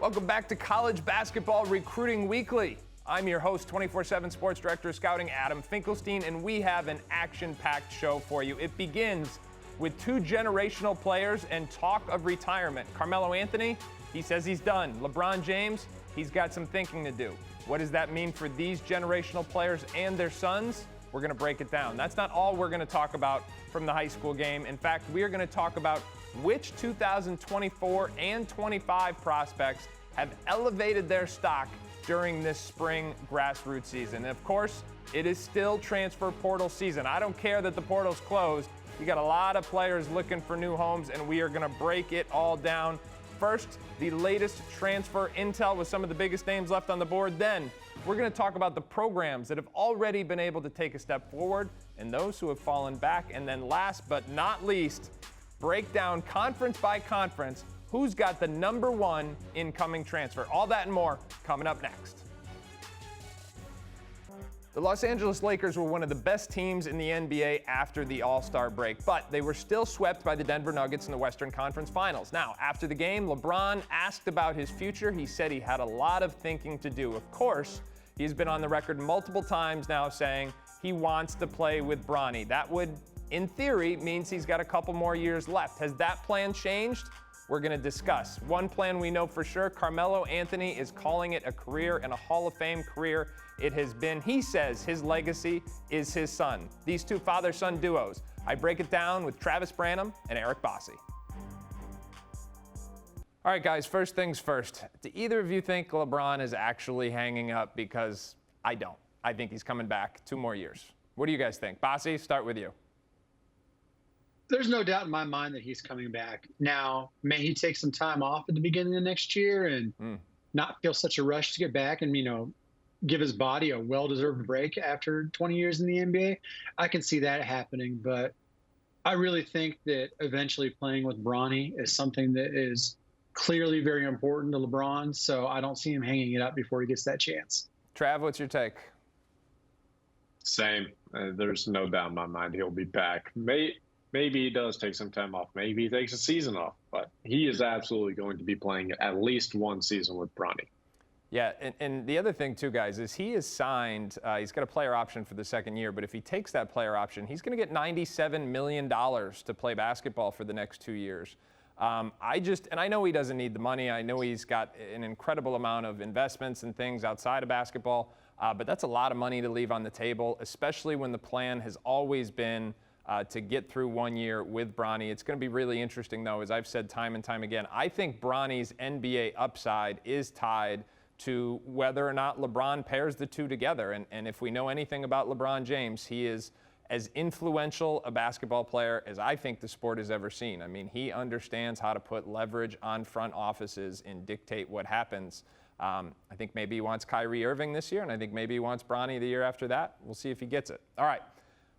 Welcome back to College Basketball Recruiting Weekly. I'm your host, 24/7 Sports Director of Scouting, Adam Finkelstein, and we have an action-packed show for you. It begins with two generational players and talk of retirement. Carmelo Anthony, he says he's done. LeBron James, he's got some thinking to do. What does that mean for these generational players and their sons? We're going to break it down. That's not all we're going to talk about from the high school game. In fact, we are going to talk about which 2024 and 25 prospects have elevated their stock during this spring grassroots season. And of course, it is still transfer portal season. I don't care that the portal's closed. You got a lot of players looking for new homes, and we are going to break it all down. First, the latest transfer intel with some of the biggest names left on the board. Then, we're going to talk about the programs that have already been able to take a step forward and those who have fallen back. And then last but not least, break down conference by conference who's got the number one incoming transfer. All that and more coming up next. The Los Angeles Lakers were one of the best teams in the NBA after the All-Star break, but they were still swept by the Denver Nuggets in the Western Conference Finals. Now, after the game, LeBron asked about his future. He said he had a lot of thinking to do. Of course, he's been on the record multiple times now saying he wants to play with Bronny. That would, in theory, means he's got a couple more years left. Has that plan changed? We're going to discuss. One plan we know for sure, Carmelo Anthony is calling it a career and a Hall of Fame career. It has been, he says, his legacy is his son. These two father-son duos. I break it down with Travis Branham and Eric Bossi. All right, guys, first things first. Do either of you think LeBron is actually hanging up? Because I don't. I think he's coming back 2 more years. What do you guys think? Bossi, start with you. There's no doubt in my mind that he's coming back. Now, may he take some time off at the beginning of next year and not feel such a rush to get back and, give his body a well-deserved break after 20 years in the NBA. I can see that happening, but I really think that eventually playing with Bronny is something that is clearly very important to LeBron, so I don't see him hanging it up before he gets that chance. Trav, what's your take? Same. There's no doubt in my mind he'll be back. Maybe he does take some time off. Maybe he takes a season off. But he is absolutely going to be playing at least one season with Bronny. Yeah, and the other thing, too, guys, is he is signed. He's got a player option for the second year. But if he takes that player option, he's going to get $97 million to play basketball for the next 2 years. And I know he doesn't need the money. I know he's got an incredible amount of investments and things outside of basketball. But that's a lot of money to leave on the table, especially when the plan has always been to get through 1 year with Bronny. It's going to be really interesting, though, as I've said time and time again. I think Bronny's NBA upside is tied to whether or not LeBron pairs the two together. And if we know anything about LeBron James, he is as influential a basketball player as I think the sport has ever seen. I mean, he understands how to put leverage on front offices and dictate what happens. I think maybe he wants Kyrie Irving this year, and I think maybe he wants Bronny the year after that. We'll see if he gets it. All right.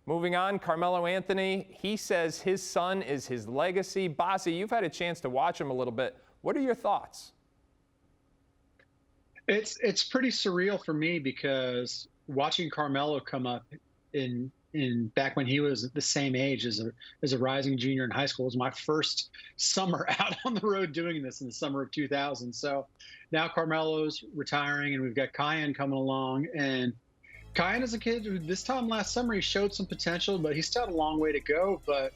Moving on, Carmelo Anthony, he says his son is his legacy. Bossi, you've had a chance to watch him a little bit. What are your thoughts? It's pretty surreal for me because watching Carmelo come up in back when he was the same age as a rising junior in high school was my first summer out on the road doing this in the summer of 2000. So now Carmelo's retiring and we've got Kiyan coming along, and Kiyan is a kid who this time last summer he showed some potential, but he's still had a long way to go. But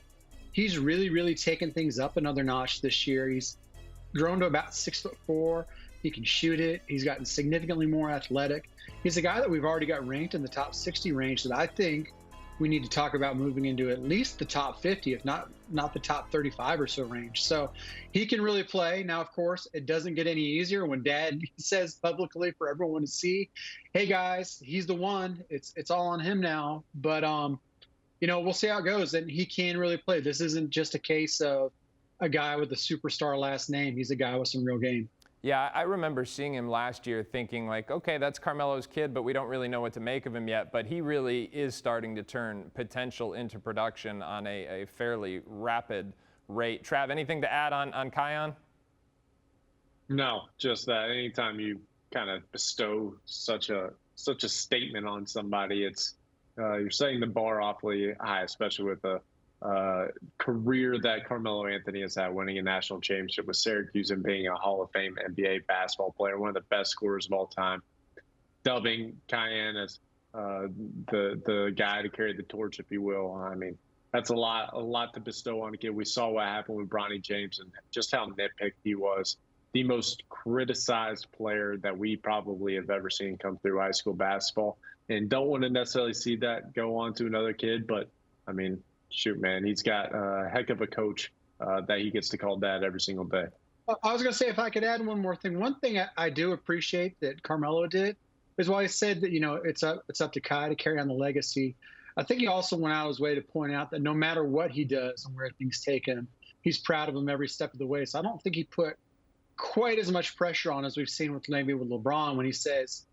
he's really, really taken things up another notch this year. He's grown to about 6'4". He can shoot it. He's gotten significantly more athletic. He's a guy that we've already got ranked in the top 60 range that I think we need to talk about moving into at least the top 50, if not the top 35 or so range. So he can really play. Now, of course, it doesn't get any easier when Dad says publicly for everyone to see, hey, guys, he's the one. It's all on him now. But, we'll see how it goes. And he can really play. This isn't just a case of a guy with a superstar last name. He's a guy with some real game. Yeah, I remember seeing him last year thinking like, okay, that's Carmelo's kid, but we don't really know what to make of him yet. But he really is starting to turn potential into production on a fairly rapid rate. Trav, anything to add on Kiyan? No, just that anytime you kind of bestow such a statement on somebody, it's you're setting the bar awfully high, especially with a career that Carmelo Anthony has had, winning a national championship with Syracuse and being a Hall of Fame NBA basketball player, one of the best scorers of all time, dubbing Kiyan as the guy to carry the torch, if you will. I mean, that's a lot to bestow on a kid. We saw what happened with Bronny James and just how nitpicked he was. The most criticized player that we probably have ever seen come through high school basketball. And don't want to necessarily see that go on to another kid, but I mean, shoot, man, he's got a heck of a coach that he gets to call dad every single day. I was going to say, if I could add one more thing, one thing I do appreciate that Carmelo did is why he said that, it's up to Kai to carry on the legacy. I think he also went out of his way to point out that no matter what he does and where things take him, he's proud of him every step of the way. So I don't think he put quite as much pressure on as we've seen with LeBron when he says,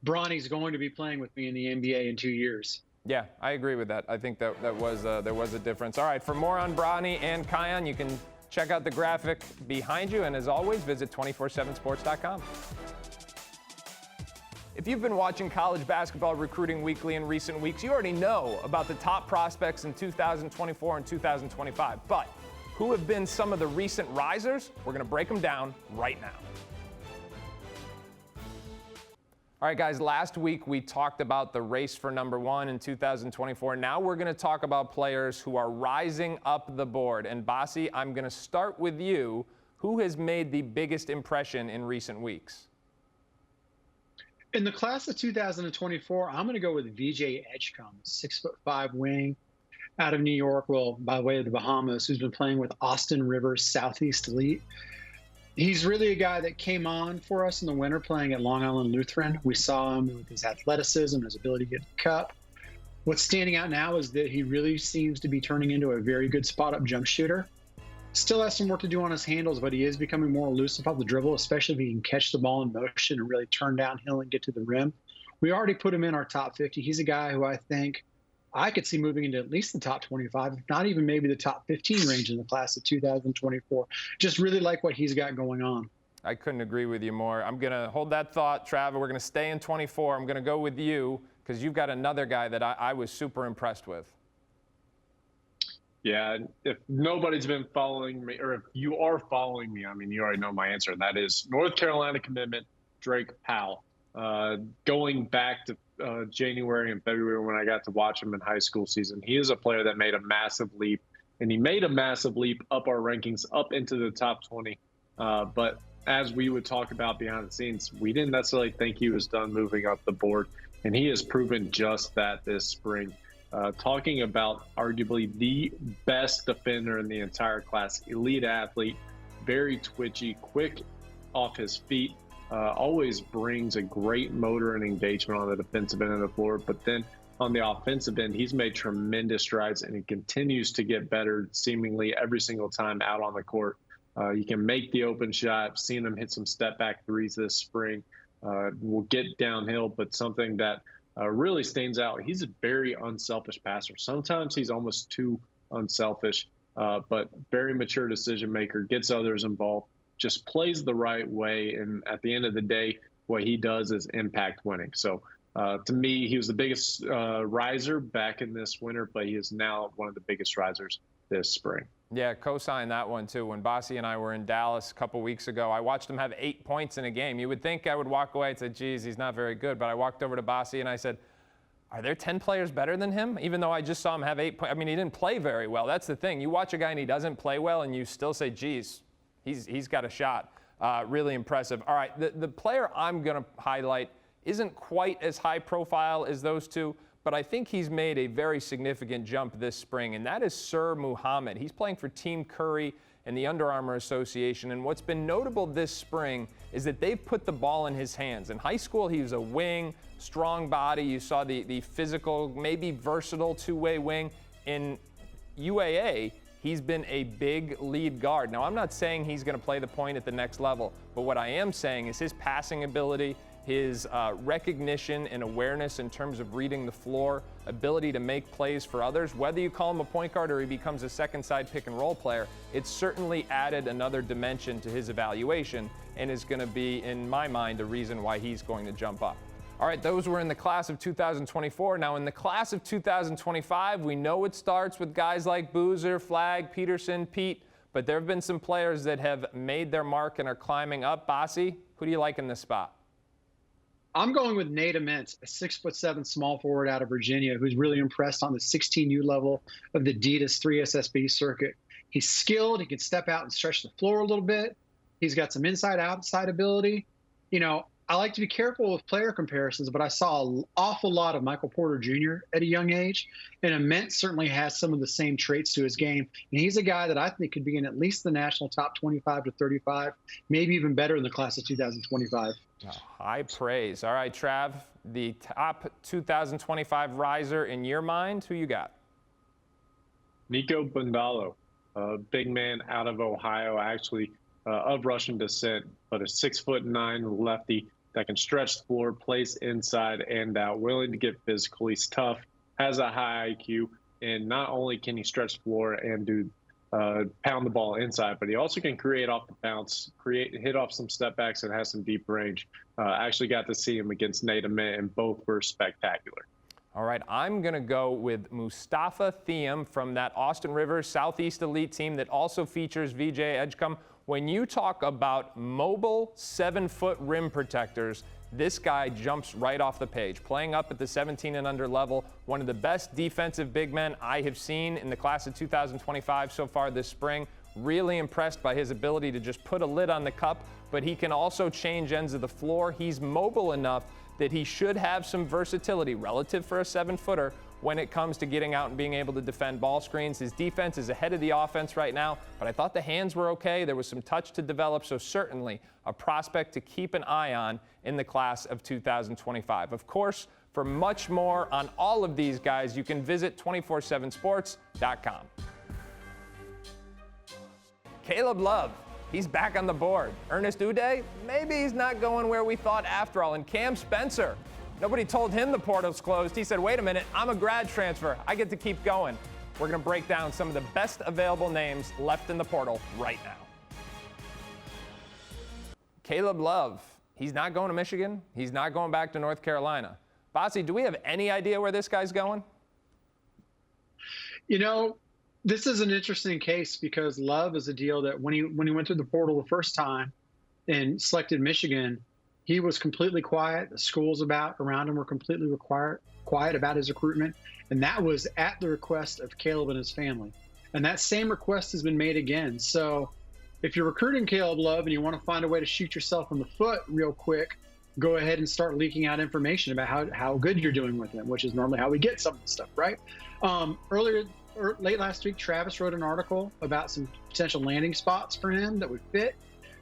Bronny's going to be playing with me in the NBA in 2 years. Yeah, I agree with that. I think that there was a difference. All right, for more on Bronny and Kiyan, you can check out the graphic behind you. And as always, visit 247sports.com. If you've been watching College Basketball Recruiting Weekly in recent weeks, you already know about the top prospects in 2024 and 2025. But who have been some of the recent risers? We're going to break them down right now. All right, guys, last week we talked about the race for number one in 2024. Now we're going to talk about players who are rising up the board. And Bossi, I'm going to start with you. Who has made the biggest impression in recent weeks? In the class of 2024, I'm going to go with VJ Edgecombe, 6'5" wing out of New York, well, by way of the Bahamas, who's been playing with Austin Rivers Southeast Elite. He's really a guy that came on for us in the winter playing at Long Island Lutheran. We saw him with his athleticism, his ability to get the cup. What's standing out now is that he really seems to be turning into a very good spot-up jump shooter. Still has some work to do on his handles, but he is becoming more elusive off the dribble, especially if he can catch the ball in motion and really turn downhill and get to the rim. We already put him in our top 50. He's a guy who I think I could see moving into at least the top 25, if not even maybe the top 15 range in the class of 2024. Just really like what he's got going on. I couldn't agree with you more. I'm going to hold that thought, Travis. We're going to stay in 24. I'm going to go with you because you've got another guy that I was super impressed with. Yeah, if nobody's been following me, or if you are following me, I mean, you already know my answer, and that is North Carolina commitment, Drake Powell. Going back to January and February when I got to watch him in high school season, he is a player that made a massive leap, and he made a massive leap up our rankings, up into the top 20. But as we would talk about behind the scenes, we didn't necessarily think he was done moving up the board, and he has proven just that this spring. Talking about arguably the best defender in the entire class, elite athlete, very twitchy, quick off his feet, always brings a great motor and engagement on the defensive end of the floor. But then on the offensive end, he's made tremendous strides, and he continues to get better seemingly every single time out on the court. You can make the open shot. Seen him hit some step-back threes this spring. Will get downhill, but something that really stands out. He's a very unselfish passer. Sometimes he's almost too unselfish, but very mature decision maker, gets others involved, just plays the right way. And at the end of the day, what he does is impact winning. So to me, he was the biggest riser back in this winter, but he is now one of the biggest risers this spring. Yeah, co-sign that one too. When Bossi and I were in Dallas a couple weeks ago, I watched him have 8 points in a game. You would think I would walk away and say, geez, he's not very good. But I walked over to Bossi and I said, are there 10 players better than him? Even though I just saw him have 8 points. I mean, he didn't play very well. That's the thing. You watch a guy and he doesn't play well and you still say, geez, he's got a shot. Really impressive. All right, the player I'm going to highlight isn't quite as high profile as those two, but I think he's made a very significant jump this spring, and that is Sir Muhammad. He's playing for Team Curry and the Under Armour Association, and what's been notable this spring is that they've put the ball in his hands. In high school, he was a wing, strong body. You saw the physical, maybe versatile two-way wing. In UAA, he's been a big lead guard. Now, I'm not saying he's going to play the point at the next level, but what I am saying is his passing ability, his recognition and awareness in terms of reading the floor, ability to make plays for others, whether you call him a point guard or he becomes a second side pick and roll player, it's certainly added another dimension to his evaluation and is going to be, in my mind, a reason why he's going to jump up. All right, those were in the class of 2024. Now, in the class of 2025, we know it starts with guys like Boozer, Flagg, Peterson, Pete, but there have been some players that have made their mark and are climbing up. Bossi, who do you like in this spot? I'm going with Nate Immense, a 6'7" small forward out of Virginia, who's really impressed on the 16U level of the Adidas 3SSB circuit. He's skilled. He can step out and stretch the floor a little bit. He's got some inside-outside ability. You know, I like to be careful with player comparisons, but I saw an awful lot of Michael Porter Jr. at a young age, and Immense certainly has some of the same traits to his game. And he's a guy that I think could be in at least the national top 25 to 35, maybe even better in the class of 2025. Oh, high praise. All right, Trav, the top 2025 riser in your mind, who you got? Nico Bundalo, a big man out of Ohio, actually of Russian descent, but a 6'9" lefty that can stretch the floor, place inside and out, willing to get physical. He's tough, has a high IQ, and not only can he stretch the floor and do pound the ball inside, but he also can create off the bounce, hit off some step backs, and has some deep range. Actually got to see him against Nate Immense, and both were spectacular. All right, I'm going to go with Mustafa Thiem from that Austin Rivers Southeast Elite team that also features VJ Edgecombe. When you talk about mobile 7-foot rim protectors, this guy jumps right off the page. Playing up at the 17 and under level, one of the best defensive big men I have seen in the class of 2025 so far this spring. Really impressed by his ability to just put a lid on the cup, but he can also change ends of the floor. He's mobile enough that he should have some versatility relative for a 7-footer when it comes to getting out and being able to defend ball screens. His defense is ahead of the offense right now, but I thought the hands were okay. There was some touch to develop, so certainly a prospect to keep an eye on in the class of 2025. Of course, for much more on all of these guys, you can visit 247sports.com. Caleb Love, he's back on the board. Ernest Uday, maybe he's not going where we thought after all. And Cam Spencer, nobody told him the portal's closed. He said, wait a minute, I'm a grad transfer. I get to keep going. We're going to break down some of the best available names left in the portal right now. Caleb Love, he's not going to Michigan. He's not going back to North Carolina. Bossi, do we have any idea where this guy's going? You know, this is an interesting case because Love is a deal that when he went through the portal the first time and selected Michigan, he was completely quiet. The schools around him were completely quiet about his recruitment, and that was at the request of Caleb and his family. And that same request has been made again. So if you're recruiting Caleb Love and you want to find a way to shoot yourself in the foot real quick, go ahead and start leaking out information about how good you're doing with him, which is normally how we get some of the stuff, right? Late last week, Travis wrote an article about some potential landing spots for him that would fit.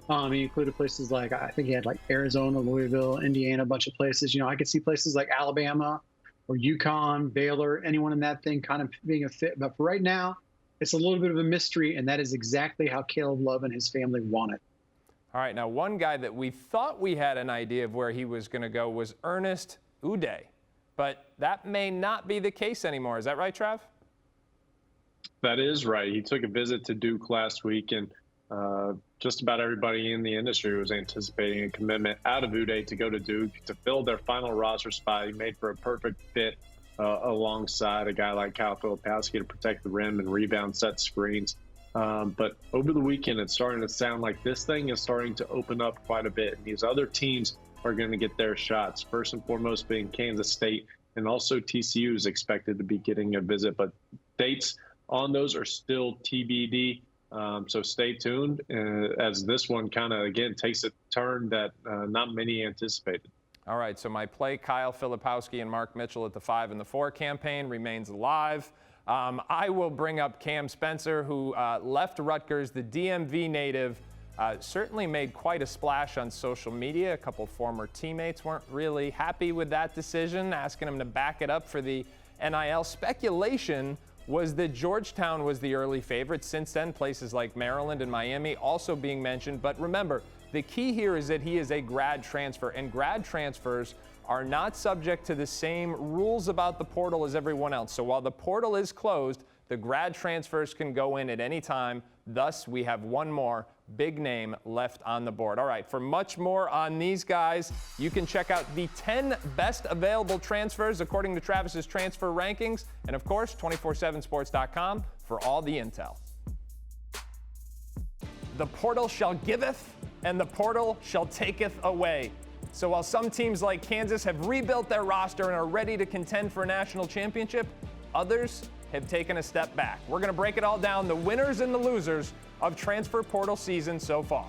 He included places like, I think he had like Arizona, Louisville, Indiana, a bunch of places. You know, I could see places like Alabama or UConn, Baylor, anyone in that thing kind of being a fit. But for right now, it's a little bit of a mystery, and that is exactly how Caleb Love and his family want it. All right, now one guy that we thought we had an idea of where he was going to go was Ernest Uday. But that may not be the case anymore. Is that right, Trav? That is right. He took a visit to Duke last week, and just about everybody in the industry was anticipating a commitment out of Uday to go to Duke to fill their final roster spot. He made for a perfect fit alongside a guy like Kyle Filipowski to protect the rim and rebound, set screens. But over the weekend, it's starting to sound like this thing is starting to open up quite a bit. And these other teams are going to get their shots, first and foremost being Kansas State, and also TCU is expected to be getting a visit. But dates on those are still TBD. So stay tuned as this one kind of, again, takes a turn that not many anticipated. All right, so my play, Kyle Filipowski and Mark Mitchell at the 5 and the 4 campaign remains alive. I will bring up Cam Spencer, who left Rutgers, the DMV native, certainly made quite a splash on social media. A couple former teammates weren't really happy with that decision, asking him to back it up for the NIL. Speculation was that Georgetown was the early favorite. Since then, places like Maryland and Miami also being mentioned. But remember, the key here is that he is a grad transfer, and grad transfers are not subject to the same rules about the portal as everyone else. So while the portal is closed, the grad transfers can go in at any time. Thus, we have one more big name left on the board. All right, for much more on these guys, you can check out the 10 best available transfers according to Travis's transfer rankings. And of course, 247sports.com for all the intel. The portal shall giveth, and the portal shall taketh away. So while some teams like Kansas have rebuilt their roster and are ready to contend for a national championship, others have taken a step back. We're going to break it all down, the winners and the losers of transfer portal season so far.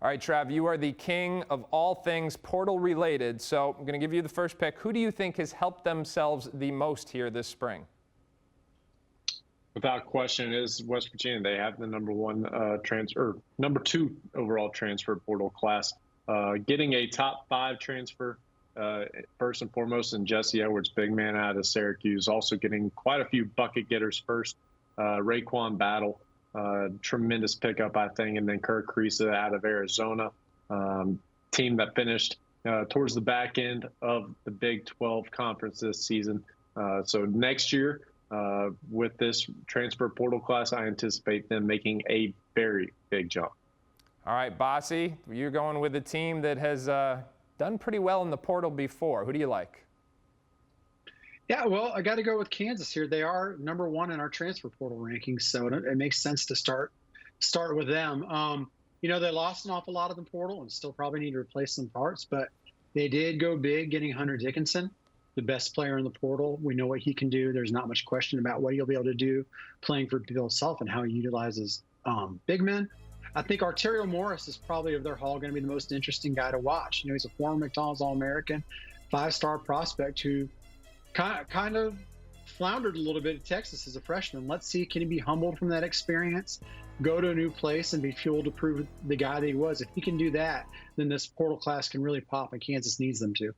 All right, Trav, you are the king of all things portal related, so I'm going to give you the first pick. Who do you think has helped themselves the most here this spring? Without question, it is West Virginia. They have the number 2 overall transfer portal class. Getting a top 5 transfer, first and foremost, in Jesse Edwards, big man out of Syracuse. Also getting quite a few bucket getters first. Raekwon Battle, tremendous pickup, I think. And then Kirk Kriisa out of Arizona. Team that finished towards the back end of the Big 12 conference this season. So next year, with this transfer portal class, I anticipate them making a very big jump. All right, Bossi, you're going with a team that has done pretty well in the portal before. Who do you like? Yeah, well, I got to go with Kansas here. They are number 1 in our transfer portal rankings, so it makes sense to start with them. They lost an awful lot of the portal and still probably need to replace some parts, but they did go big getting Hunter Dickinson, the best player in the portal. We know what he can do. There's not much question about what he'll be able to do playing for Bill Self and how he utilizes big men. I think Arterio Morris is probably of their haul going to be the most interesting guy to watch. He's a former McDonald's All-American, 5-star prospect who kind of floundered a little bit at Texas as a freshman. Let's see, can he be humbled from that experience, go to a new place, and be fueled to prove the guy that he was? If he can do that, then this portal class can really pop, and Kansas needs them to.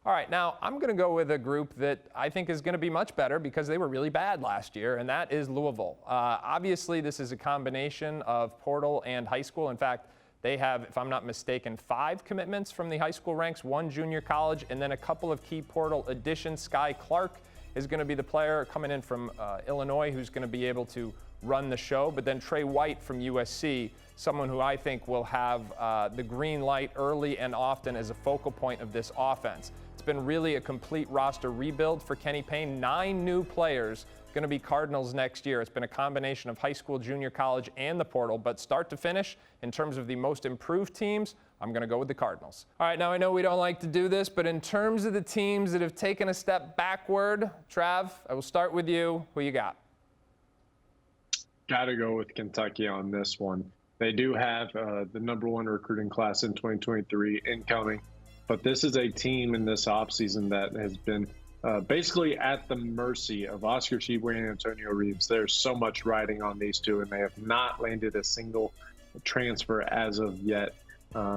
All right, now I'm going to go with a group that I think is going to be much better because they were really bad last year, and that is Louisville. Obviously, this is a combination of portal and high school. In fact, they have, if I'm not mistaken, 5 commitments from the high school ranks, 1 junior college, and then a couple of key portal additions. Sky Clark is going to be the player coming in from Illinois who's going to be able to run the show. But then Trey White from USC, someone who I think will have the green light early and often as a focal point of this offense. It's been really a complete roster rebuild for Kenny Payne. 9 new players going to be Cardinals next year. It's been a combination of high school, junior college, and the portal. But start to finish, in terms of the most improved teams, I'm going to go with the Cardinals. All right, now I know we don't like to do this, but in terms of the teams that have taken a step backward, Trav, I will start with you. Who you got? Got to go with Kentucky on this one. They do have the number 1 recruiting class in 2023 incoming, but this is a team in this offseason that has been basically at the mercy of Oscar Tshiebwe and Antonio Reeves. There's so much riding on these two, and they have not landed a single transfer as of yet.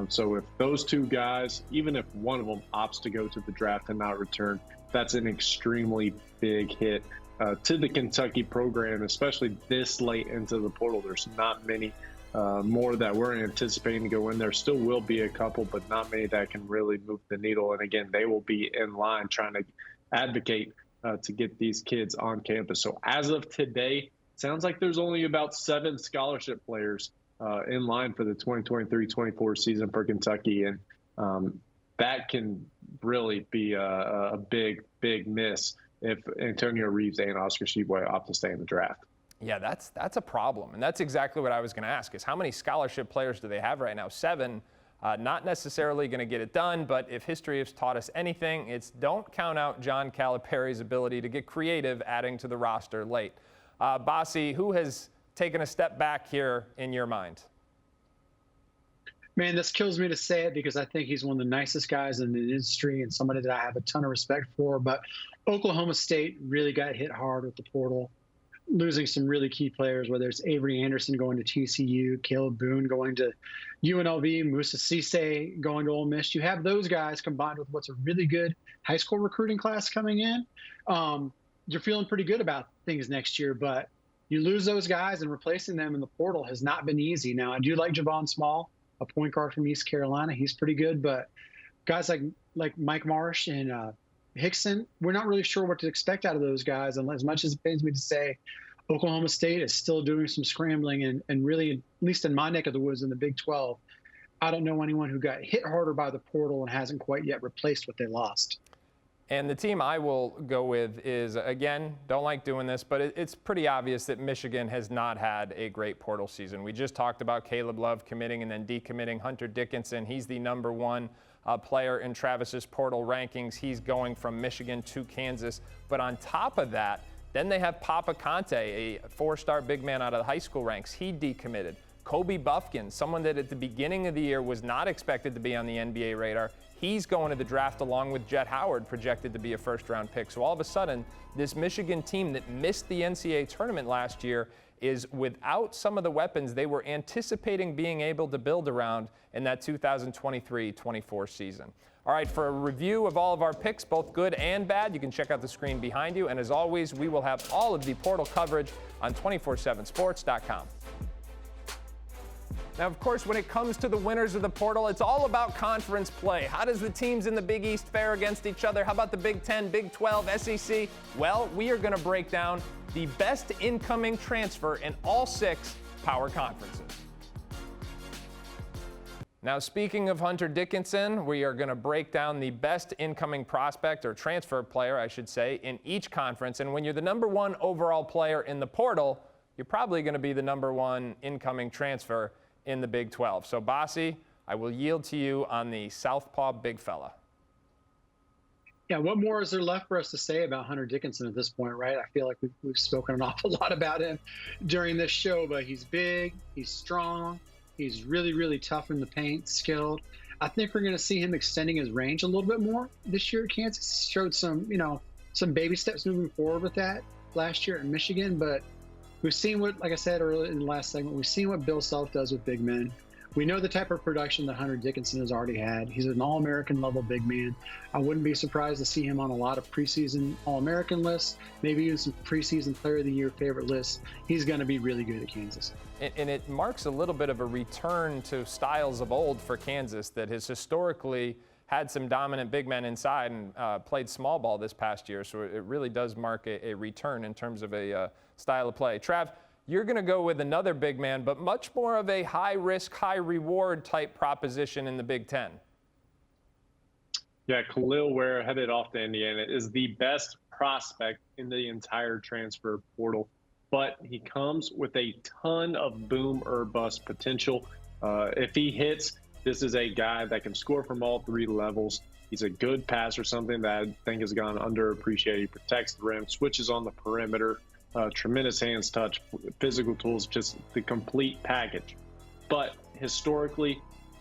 So if those 2 guys, even if one of them opts to go to the draft and not return, that's an extremely big hit to the Kentucky program, especially this late into the portal. There's not many more that we're anticipating to go in. There still will be a couple, but not many that can really move the needle. And again, they will be in line trying to advocate to get these kids on campus. So as of today, sounds like there's only about 7 scholarship players in line for the 2023-24 season for Kentucky. And that can really be a big, big miss if Antonio Reeves and Oscar Tshiebwe opt to stay in the draft. Yeah, that's a problem. And that's exactly what I was going to ask, is how many scholarship players do they have right now? 7. Not necessarily going to get it done, but if history has taught us anything, it's don't count out John Calipari's ability to get creative adding to the roster late. Bossi, who has taken a step back here in your mind? Man, this kills me to say it because I think he's one of the nicest guys in the industry and somebody that I have a ton of respect for. But Oklahoma State really got hit hard with the portal, losing some really key players, whether it's Avery Anderson going to TCU, Caleb Boone going to UNLV, Musa Cisse going to Ole Miss. You have those guys combined with what's a really good high school recruiting class coming in. You're feeling pretty good about things next year, but you lose those guys and replacing them in the portal has not been easy. Now, I do like Javon Small, a point guard from East Carolina. He's pretty good, but guys like Mike Marsh and Hickson, we're not really sure what to expect out of those guys. And as much as it pains me to say, Oklahoma State is still doing some scrambling, and really, at least in my neck of the woods in the Big 12, I don't know anyone who got hit harder by the portal and hasn't quite yet replaced what they lost. And the team I will go with is, again, don't like doing this, but it's pretty obvious that Michigan has not had a great portal season. We just talked about Caleb Love committing and then decommitting. Hunter Dickinson, he's the #1 player in Travis's portal rankings. He's going from Michigan to Kansas. But on top of that, then they have Papa Conte, a 4-star big man out of the high school ranks. He decommitted. Kobe Buffkin, someone that at the beginning of the year was not expected to be on the NBA radar. He's going to the draft along with Jet Howard, projected to be a first-round pick. So all of a sudden, this Michigan team that missed the NCAA tournament last year is without some of the weapons they were anticipating being able to build around in that 2023-24 season. All right, for a review of all of our picks, both good and bad, you can check out the screen behind you. And as always, we will have all of the portal coverage on 247sports.com. Now, of course, when it comes to the winners of the portal, it's all about conference play. How does the teams in the Big East fare against each other? How about the Big 10, Big 12, SEC? Well, we are going to break down the best incoming transfer in all 6 power conferences. Now, speaking of Hunter Dickinson, we are going to break down the best incoming prospect, or transfer player, I should say, in each conference. And when you're the #1 overall player in the portal, you're probably going to be the #1 incoming transfer in the Big 12. So, Bossi, I will yield to you on the Southpaw big fella. Yeah, what more is there left for us to say about Hunter Dickinson at this point, right? I feel like we've spoken an awful lot about him during this show, but he's big, he's strong, he's really, really tough in the paint, skilled. I think we're going to see him extending his range a little bit more this year at Kansas. He showed some baby steps moving forward with that last year at Michigan, but we've seen what, like I said earlier in the last segment, we've seen what Bill Self does with big men. We know the type of production that Hunter Dickinson has already had. He's an All-American level big man. I wouldn't be surprised to see him on a lot of preseason All-American lists, maybe even some preseason Player of the Year favorite lists. He's going to be really good at Kansas. And it marks a little bit of a return to styles of old for Kansas that has historically had some dominant big men inside and played small ball this past year. So it really does mark a return in terms of a style of play. Trav, you're going to go with another big man, but much more of a high-risk, high-reward type proposition in the Big Ten. Yeah, Khalil Ware, headed off to Indiana, is the best prospect in the entire transfer portal, but he comes with a ton of boom or bust potential. If he hits, this is a guy that can score from all 3 levels. He's a good passer, something that I think has gone underappreciated. He protects the rim, switches on the perimeter, tremendous hands touch, physical tools, just the complete package. But historically,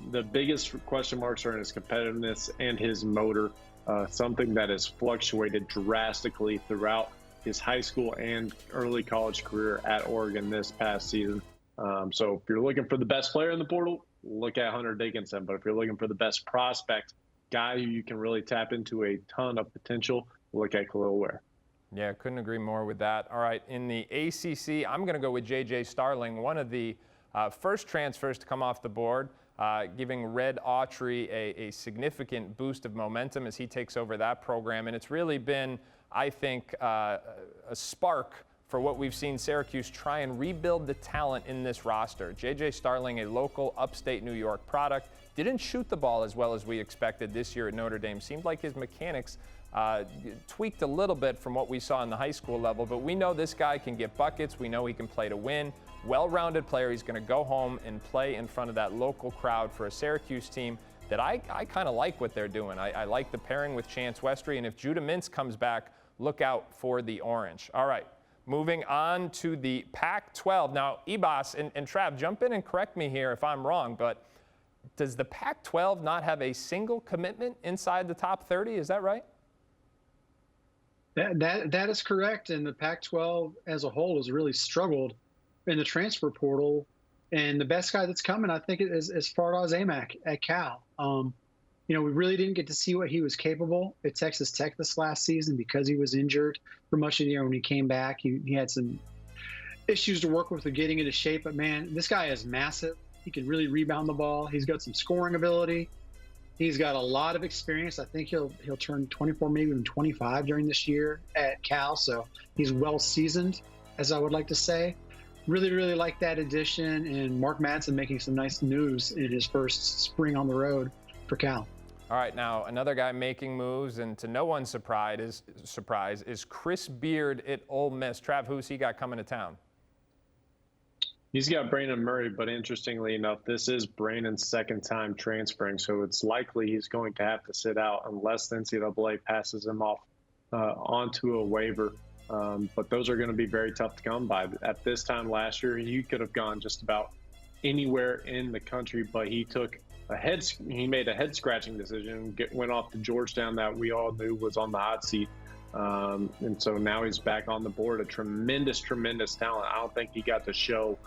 the biggest question marks are in his competitiveness and his motor, something that has fluctuated drastically throughout his high school and early college career at Oregon this past season. So if you're looking for the best player in the portal, look at Hunter Dickinson. But if you're looking for the best prospect, guy who you can really tap into a ton of potential, look at Khalil Ware. Yeah, couldn't agree more with that. All right, in the ACC, I'm going to go with J.J. Starling, one of the first transfers to come off the board, giving Red Autry a significant boost of momentum as he takes over that program. And it's really been, I think, a spark for what we've seen Syracuse try and rebuild the talent in this roster. J.J. Starling, a local upstate New York product, didn't shoot the ball as well as we expected this year at Notre Dame. Seemed like his mechanics tweaked a little bit from what we saw in the high school level, but we know this guy can get buckets. We know he can play to win. Well-rounded player. He's going to go home and play in front of that local crowd for a Syracuse team that I kind of like what they're doing. I like the pairing with Chance Westry, and if Judah Mintz comes back, look out for the orange. All right, moving on to the Pac-12. Now, Ebos and Trav, jump in and correct me here if I'm wrong, but does the Pac-12 not have a single commitment inside the top 30? Is that right? That is correct, and the Pac-12 as a whole has really struggled in the transfer portal. And the best guy that's coming, I think, is Fardaws Aimaq at Cal. We really didn't get to see what he was capable at Texas Tech this last season because he was injured for much of the year. When he came back, he had some issues to work with getting into shape. But, man, this guy is massive. He can really rebound the ball. He's got some scoring ability. He's got a lot of experience. I think he'll turn 24, maybe even 25 during this year at Cal. So he's well seasoned. as I would like to say. Really, really like that addition, and Mark Madsen making some nice news in his first spring on the road for Cal. All right, now another guy making moves, and to no one's surprise is Chris Beard at Ole Miss. Trav, who's he got coming to town? He's got Brandon Murray, but interestingly enough, this is Brandon's second time transferring, so it's likely he's going to have to sit out unless the NCAA passes him off onto a waiver. But those are going to be very tough to come by. At this time last year, he could have gone just about anywhere in the country, but he took he made a head-scratching decision, went off to Georgetown that we all knew was on the hot seat. And so now he's back on the board, a tremendous, tremendous talent. I don't think he got to show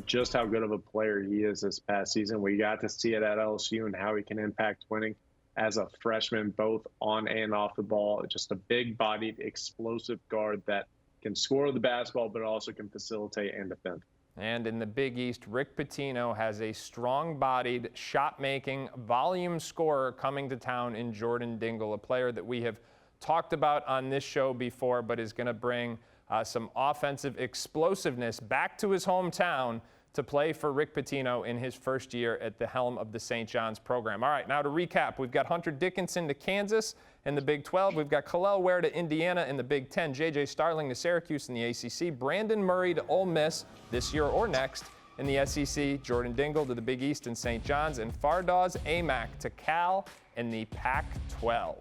just how good of a player he is this past season. We got to see it at LSU and how he can impact winning as a freshman, both on and off the ball. Just a big-bodied, explosive guard that can score the basketball, but also can facilitate and defend. And in the Big East, Rick Pitino has a strong-bodied, shot-making, volume scorer coming to town in Jordan Dingle, a player that we have talked about on this show before, but is going to bring some offensive explosiveness back to his hometown to play for Rick Pitino in his first year at the helm of the St. John's program. All right, now to recap, we've got Hunter Dickinson to Kansas in the Big 12. We've got Khalil Ware to Indiana in the Big 10. J.J. Starling to Syracuse in the ACC. Brandon Murray to Ole Miss this year or next in the SEC. Jordan Dingle to the Big East in St. John's. And Fardaws Aimaq to Cal in the Pac-12.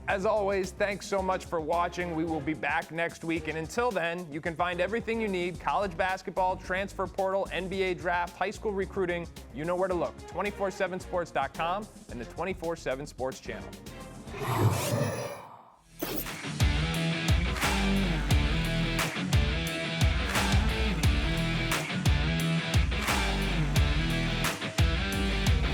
As always, thanks so much for watching. We will be back next week. And until then, you can find everything you need: college basketball, transfer portal, NBA draft, high school recruiting. You know where to look. 247sports.com and the 24/7 Sports channel.